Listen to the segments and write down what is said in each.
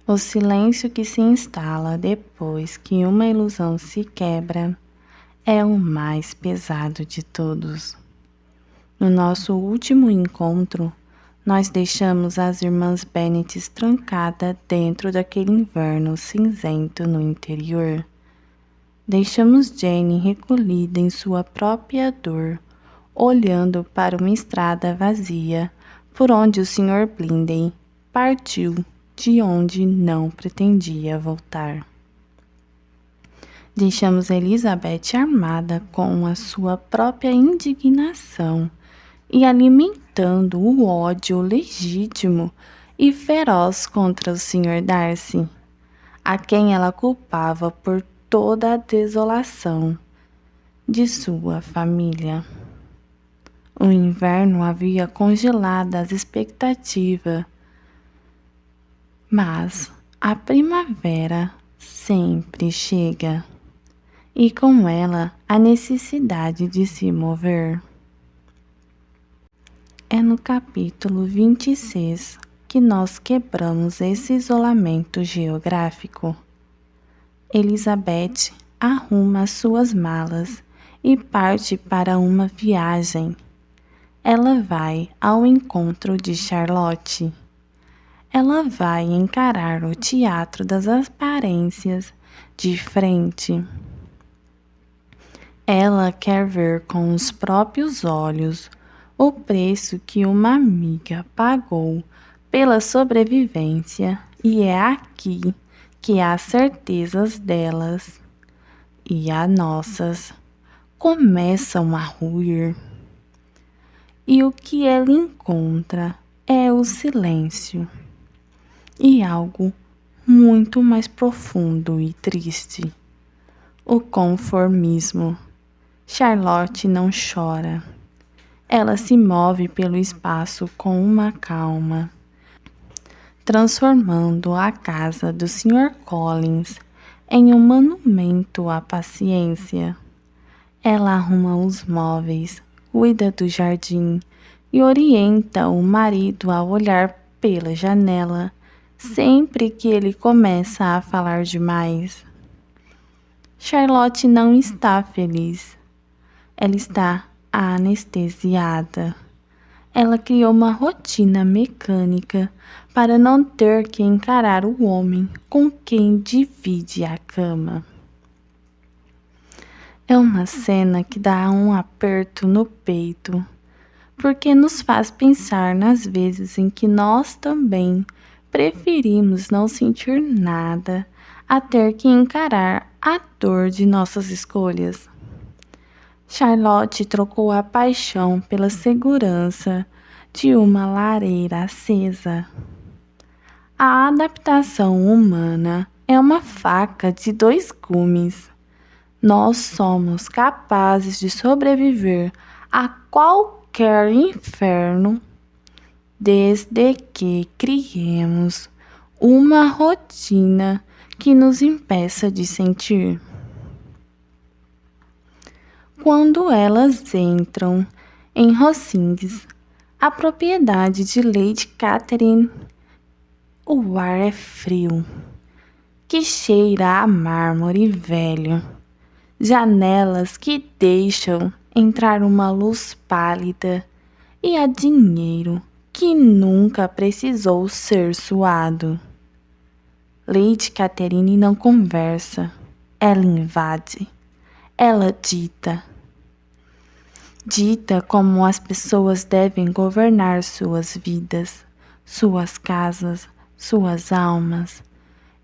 O silêncio que se instala depois que uma ilusão se quebra é o mais pesado de todos. No nosso último encontro, nós deixamos as irmãs Bennet trancadas dentro daquele inverno cinzento no interior. Deixamos Jane recolhida em sua própria dor, olhando para uma estrada vazia por onde o Sr. Bingley partiu, de onde não pretendia voltar. Deixamos Elizabeth armada com a sua própria indignação e alimentando o ódio legítimo e feroz contra o Sr. Darcy, a quem ela culpava por toda a desolação de sua família. O inverno havia congelado as expectativas, mas a primavera sempre chega, e com ela a necessidade de se mover. É no capítulo 26 que nós quebramos esse isolamento geográfico. Elizabeth arruma suas malas e parte para uma viagem. Ela vai ao encontro de Charlotte. Ela vai encarar o teatro das aparências de frente. Ela quer ver com os próprios olhos o preço que uma amiga pagou pela sobrevivência, e é aqui que as certezas delas e as nossas começam a ruir. E o que ela encontra é o silêncio e algo muito mais profundo e triste: o conformismo. Charlotte não chora. Ela se move pelo espaço com uma calma, transformando a casa do Sr. Collins em um monumento à paciência. Ela arruma os móveis, cuida do jardim e orienta o marido a olhar pela janela sempre que ele começa a falar demais. Charlotte não está feliz. Ela está anestesiada. Ela criou uma rotina mecânica para não ter que encarar o homem com quem divide a cama. É uma cena que dá um aperto no peito, porque nos faz pensar nas vezes em que nós também preferimos não sentir nada a ter que encarar a dor de nossas escolhas. Charlotte trocou a paixão pela segurança de uma lareira acesa. A adaptação humana é uma faca de dois gumes. Nós somos capazes de sobreviver a qualquer inferno desde que criemos uma rotina que nos impeça de sentir. Quando elas entram em Rosings, a propriedade de Lady Catherine, o ar é frio, que cheira a mármore velho, janelas que deixam entrar uma luz pálida e a dinheiro que nunca precisou ser suado. Lady Catherine não conversa, ela invade, ela dita como as pessoas devem governar suas vidas, suas casas, suas almas.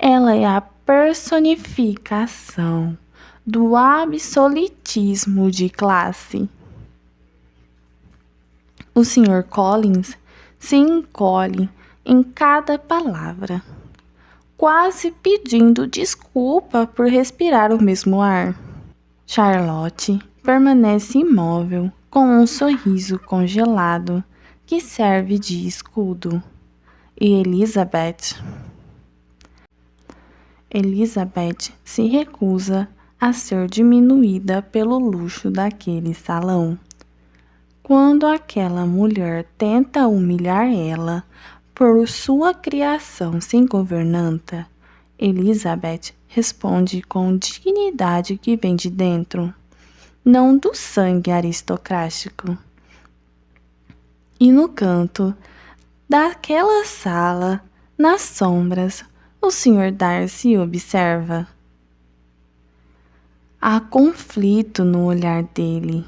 Ela é a personificação do absolutismo de classe. O Sr. Collins se encolhe em cada palavra, quase pedindo desculpa por respirar o mesmo ar. Charlotte permanece imóvel, com um sorriso congelado que serve de escudo. E Elizabeth se recusa a ser diminuída pelo luxo daquele salão. Quando aquela mulher tenta humilhar ela Por sua criação sem governanta, Elizabeth responde com dignidade que vem de dentro, não do sangue aristocrático. E no canto daquela sala, nas sombras, o Sr. Darcy observa. Há conflito no olhar dele.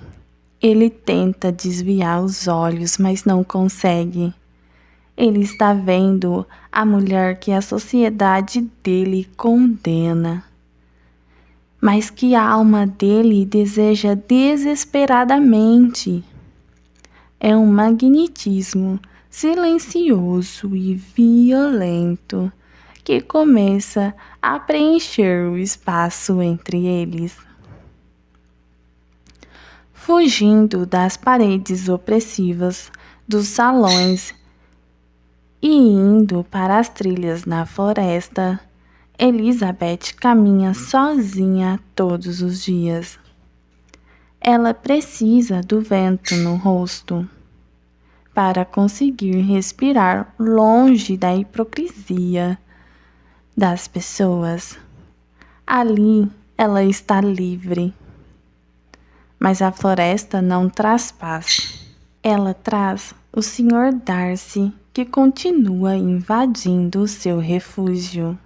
Ele tenta desviar os olhos, mas não consegue. Ele está vendo a mulher que a sociedade dele condena, mas que a alma dele deseja desesperadamente. É um magnetismo silencioso e violento que começa a preencher o espaço entre eles. Fugindo das paredes opressivas dos salões e indo para as trilhas na floresta, Elizabeth caminha sozinha todos os dias. Ela precisa do vento no rosto para conseguir respirar longe da hipocrisia das pessoas. Ali ela está livre. Mas a floresta não traz paz. Ela traz o Sr. Darcy, que continua invadindo o seu refúgio.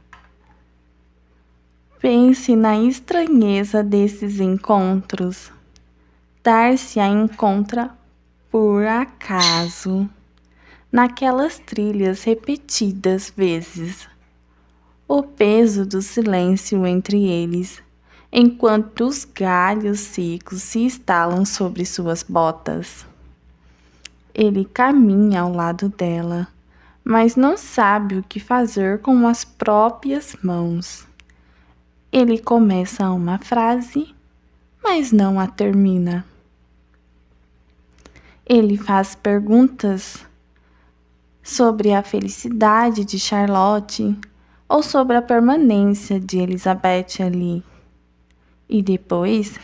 Pense na estranheza desses encontros. Darcy a encontra por acaso naquelas trilhas repetidas vezes. O peso do silêncio entre eles, enquanto os galhos secos se estalam sobre suas botas. Ele caminha ao lado dela, mas não sabe o que fazer com as próprias mãos. Ele começa uma frase, mas não a termina. Ele faz perguntas sobre a felicidade de Charlotte ou sobre a permanência de Elizabeth ali. E depois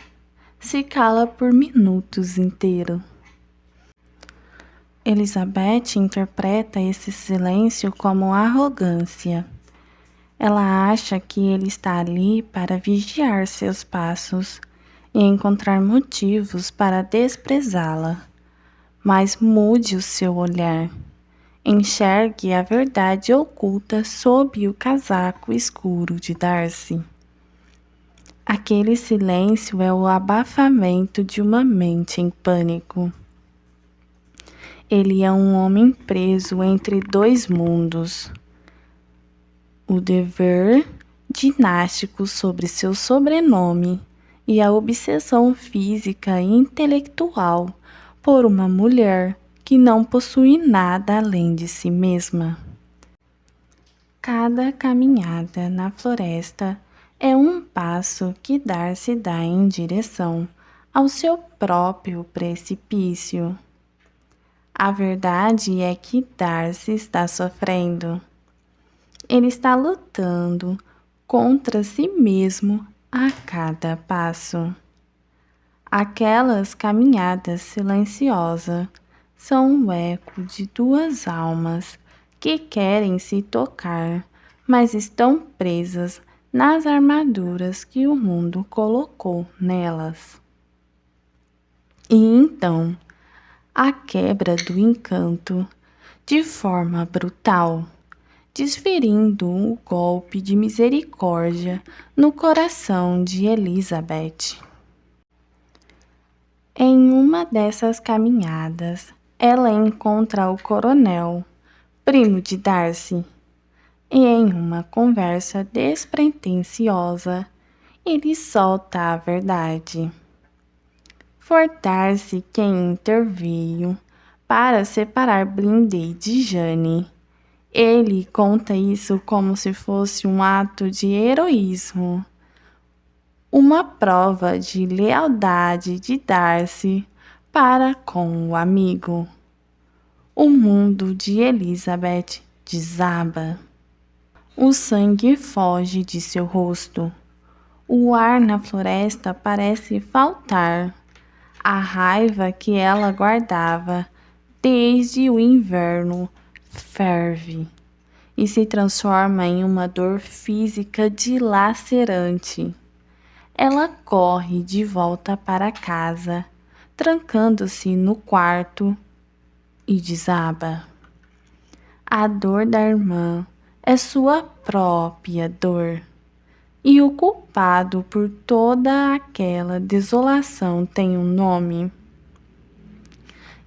se cala por minutos inteiros. Elizabeth interpreta esse silêncio como arrogância. Ela acha que ele está ali para vigiar seus passos e encontrar motivos para desprezá-la. Mas mude o seu olhar. Enxergue a verdade oculta sob o casaco escuro de Darcy. Aquele silêncio é o abafamento de uma mente em pânico. Ele é um homem preso entre dois mundos. O dever dinástico sobre seu sobrenome e a obsessão física e intelectual por uma mulher que não possui nada além de si mesma. Cada caminhada na floresta é um passo que Darcy dá em direção ao seu próprio precipício. A verdade é que Darcy está sofrendo. Ele está lutando contra si mesmo a cada passo. Aquelas caminhadas silenciosas são o eco de duas almas que querem se tocar, mas estão presas nas armaduras que o mundo colocou nelas. E então, a quebra do encanto, de forma brutal, desferindo um golpe de misericórdia no coração de Elizabeth. Em uma dessas caminhadas, ela encontra o coronel, primo de Darcy, e em uma conversa despretensiosa, ele solta a verdade. Foi Darcy quem interveio para separar Blinday de Jane. Ele conta isso como se fosse um ato de heroísmo, uma prova de lealdade de Darcy para com o amigo. O mundo de Elizabeth desaba. O sangue foge de seu rosto. O ar na floresta parece faltar. A raiva que ela guardava desde o inverno ferve e se transforma em uma dor física dilacerante. Ela corre de volta para casa, trancando-se no quarto e desaba. A dor da irmã é sua própria dor, e o culpado por toda aquela desolação tem um nome.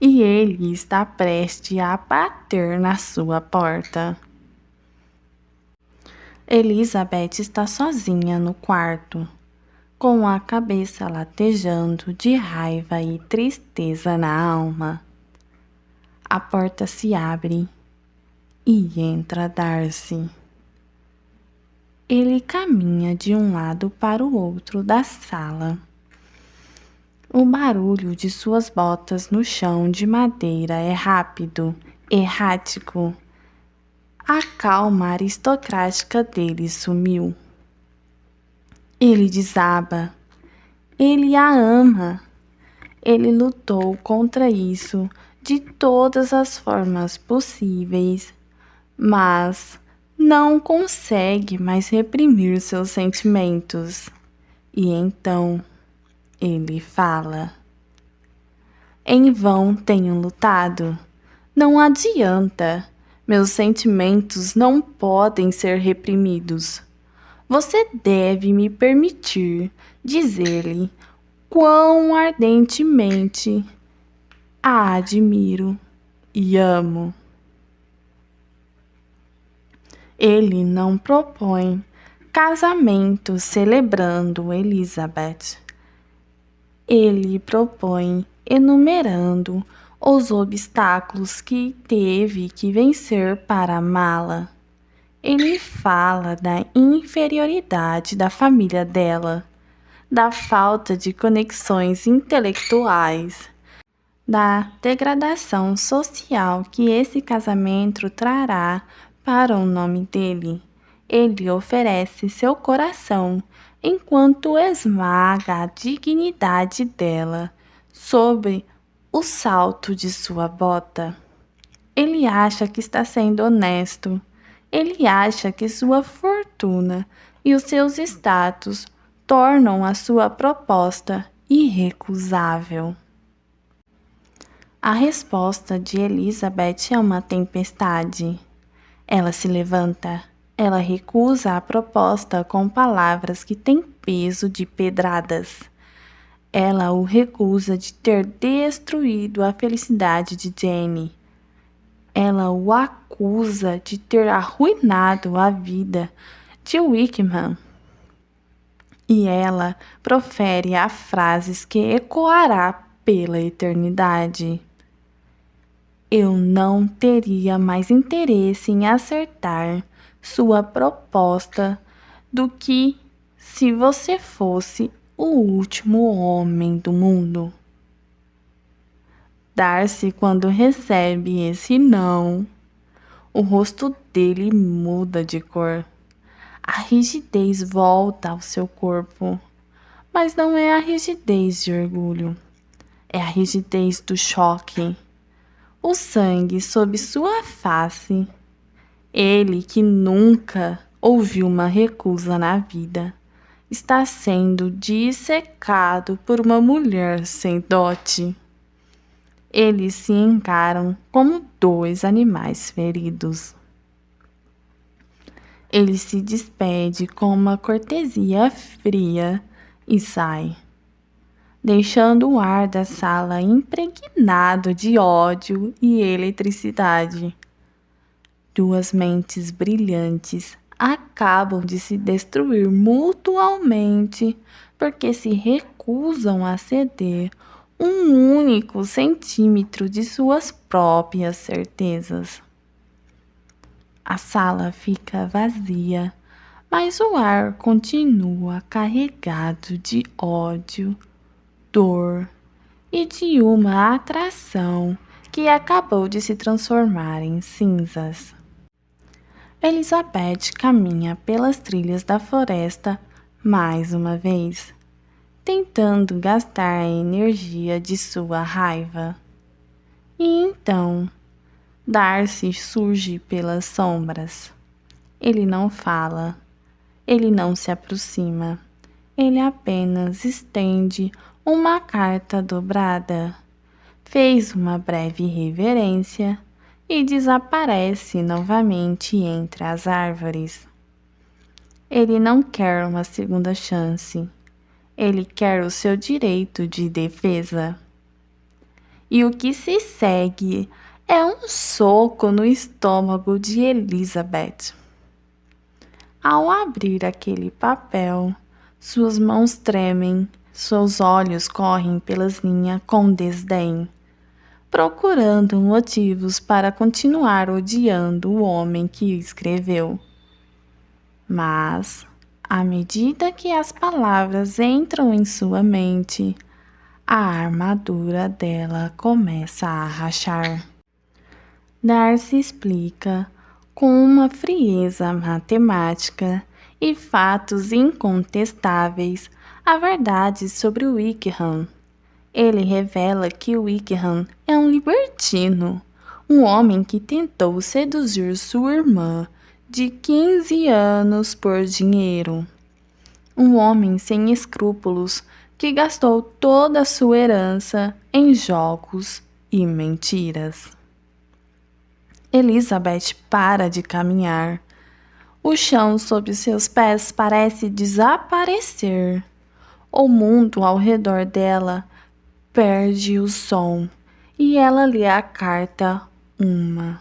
E ele está prestes a bater na sua porta. Elizabeth está sozinha no quarto, com a cabeça latejando de raiva e tristeza na alma. A porta se abre e entra Darcy. Ele caminha de um lado para o outro da sala. O barulho de suas botas no chão de madeira é rápido, errático. A calma aristocrática dele sumiu. Ele desaba. Ele a ama. Ele lutou contra isso de todas as formas possíveis, mas não consegue mais reprimir seus sentimentos. E então ele fala: em vão tenho lutado. Não adianta. Meus sentimentos não podem ser reprimidos. Você deve me permitir dizer-lhe quão ardentemente a admiro e amo. Ele não propõe casamento celebrando Elizabeth. Ele propõe enumerando os obstáculos que teve que vencer para amá-la. Ele fala da inferioridade da família dela, da falta de conexões intelectuais, da degradação social que esse casamento trará para o nome dele. Ele oferece seu coração enquanto esmaga a dignidade dela sobre o salto de sua bota. Ele acha que está sendo honesto. Ele acha que sua fortuna e os seus status tornam a sua proposta irrecusável. A resposta de Elizabeth é uma tempestade. Ela se levanta. Ela recusa a proposta com palavras que têm peso de pedradas. Ela o recusa de ter destruído a felicidade de Jane. Ela o acusa de ter arruinado a vida de Wickham. E ela profere a frases que ecoará pela eternidade. Eu não teria mais interesse em acertar sua proposta do que se você fosse o último homem do mundo. Darcy, quando recebe esse não, o rosto dele muda de cor. A rigidez volta ao seu corpo, mas não é a rigidez de orgulho, é a rigidez do choque. O sangue sob sua face. Ele que nunca ouviu uma recusa na vida, está sendo dissecado por uma mulher sem dote. Eles se encaram como dois animais feridos. Ele se despede com uma cortesia fria e sai, deixando o ar da sala impregnado de ódio e eletricidade. Duas mentes brilhantes acabam de se destruir mutuamente porque se recusam a ceder um único centímetro de suas próprias certezas. A sala fica vazia, mas o ar continua carregado de ódio, dor e de uma atração que acabou de se transformar em cinzas. Elizabeth caminha pelas trilhas da floresta mais uma vez, tentando gastar a energia de sua raiva. E então, Darcy surge pelas sombras. Ele não fala, ele não se aproxima, ele apenas estende uma carta dobrada, fez uma breve reverência e desaparece novamente entre as árvores. Ele não quer uma segunda chance, ele quer o seu direito de defesa. E o que se segue é um soco no estômago de Elizabeth. Ao abrir aquele papel, suas mãos tremem, seus olhos correm pelas linhas com desdém, procurando motivos para continuar odiando o homem que escreveu. Mas, à medida que as palavras entram em sua mente, a armadura dela começa a rachar. Darcy explica com uma frieza matemática e fatos incontestáveis a verdade sobre Wickham. Ele revela que Wickham é um libertino, um homem que tentou seduzir sua irmã de 15 anos por dinheiro. Um homem sem escrúpulos que gastou toda a sua herança em jogos e mentiras. Elizabeth para de caminhar. O chão sob seus pés parece desaparecer. O mundo ao redor dela perde o som e ela lê a carta 1,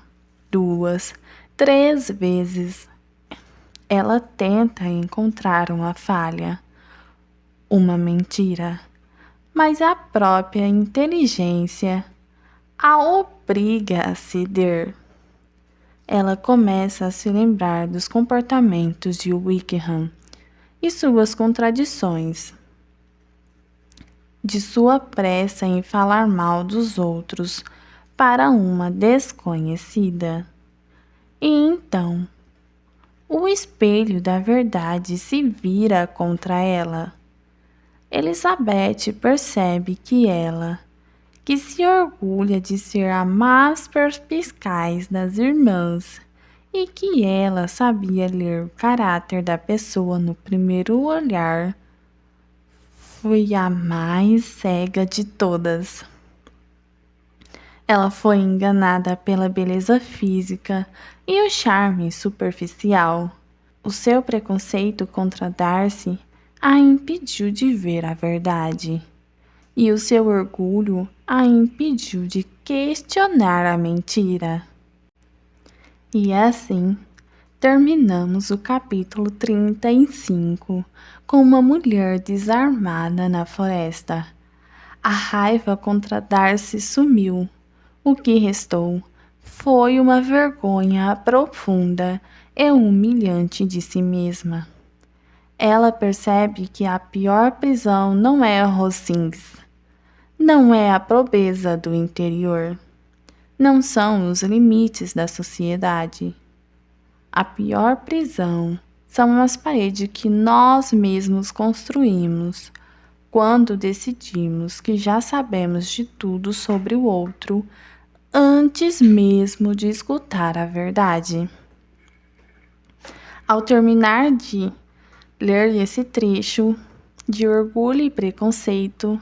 2, 3 vezes. Ela tenta encontrar uma falha, uma mentira, mas a própria inteligência a obriga a ceder. Ela começa a se lembrar dos comportamentos de Wickham e suas contradições, de sua pressa em falar mal dos outros para uma desconhecida. E então, o espelho da verdade se vira contra ela. Elizabeth percebe que ela, que se orgulha de ser a mais perspicaz das irmãs e que ela sabia ler o caráter da pessoa no primeiro olhar, foi a mais cega de todas. Ela foi enganada pela beleza física e o charme superficial. O seu preconceito contra Darcy a impediu de ver a verdade. E o seu orgulho a impediu de questionar a mentira. E assim, terminamos o capítulo 35 com uma mulher desarmada na floresta. A raiva contra Darcy sumiu. O que restou foi uma vergonha profunda e humilhante de si mesma. Ela percebe que a pior prisão não é Rosings, não é a pobreza do interior, não são os limites da sociedade. A pior prisão são as paredes que nós mesmos construímos quando decidimos que já sabemos de tudo sobre o outro antes mesmo de escutar a verdade. Ao terminar de ler esse trecho de Orgulho e Preconceito,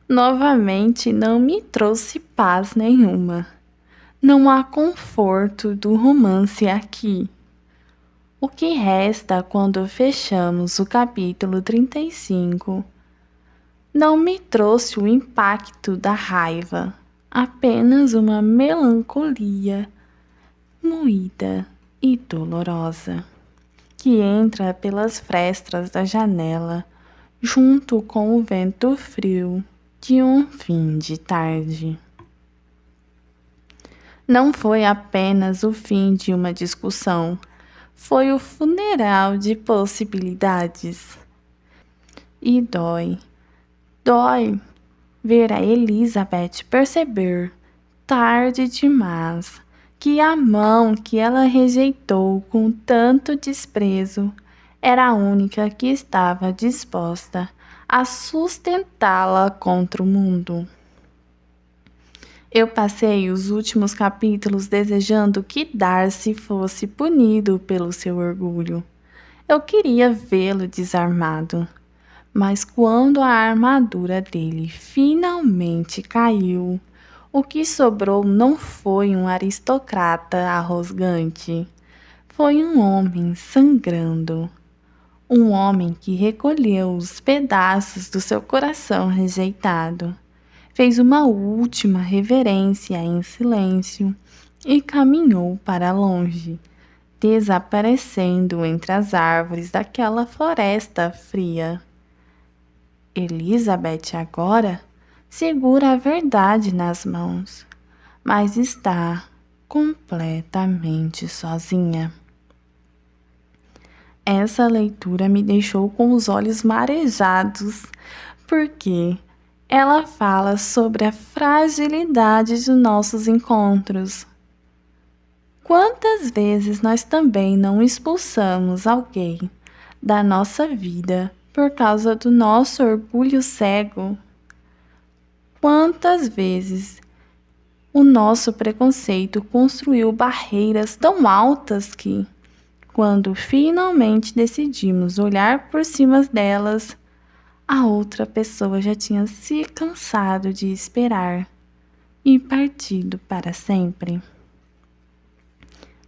novamente não me trouxe paz nenhuma. Não há conforto do romance aqui. O que resta quando fechamos o capítulo 35 não me trouxe o impacto da raiva, apenas uma melancolia moída e dolorosa, que entra pelas frestas da janela, junto com o vento frio de um fim de tarde. Não foi apenas o fim de uma discussão, foi o funeral de possibilidades. E dói ver a Elizabeth perceber, tarde demais, que a mão que ela rejeitou com tanto desprezo era a única que estava disposta a sustentá-la contra o mundo. Eu passei os últimos capítulos desejando que Darcy fosse punido pelo seu orgulho. Eu queria vê-lo desarmado. Mas quando a armadura dele finalmente caiu, o que sobrou não foi um aristocrata arrogante, foi um homem sangrando. Um homem que recolheu os pedaços do seu coração rejeitado, fez uma última reverência em silêncio e caminhou para longe, desaparecendo entre as árvores daquela floresta fria. Elizabeth agora segura a verdade nas mãos, mas está completamente sozinha. Essa leitura me deixou com os olhos marejados, porque ela fala sobre a fragilidade de nossos encontros. Quantas vezes nós também não expulsamos alguém da nossa vida por causa do nosso orgulho cego? Quantas vezes o nosso preconceito construiu barreiras tão altas que, quando finalmente decidimos olhar por cima delas, a outra pessoa já tinha se cansado de esperar e partido para sempre.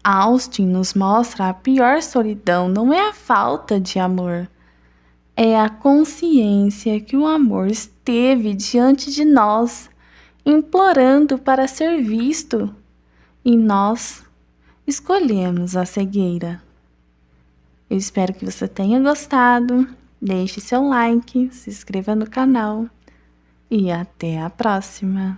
Austin nos mostra a pior solidão não é a falta de amor, é a consciência que o amor esteve diante de nós, implorando para ser visto, e nós escolhemos a cegueira. Eu espero que você tenha gostado. Deixe seu like, se inscreva no canal e até a próxima!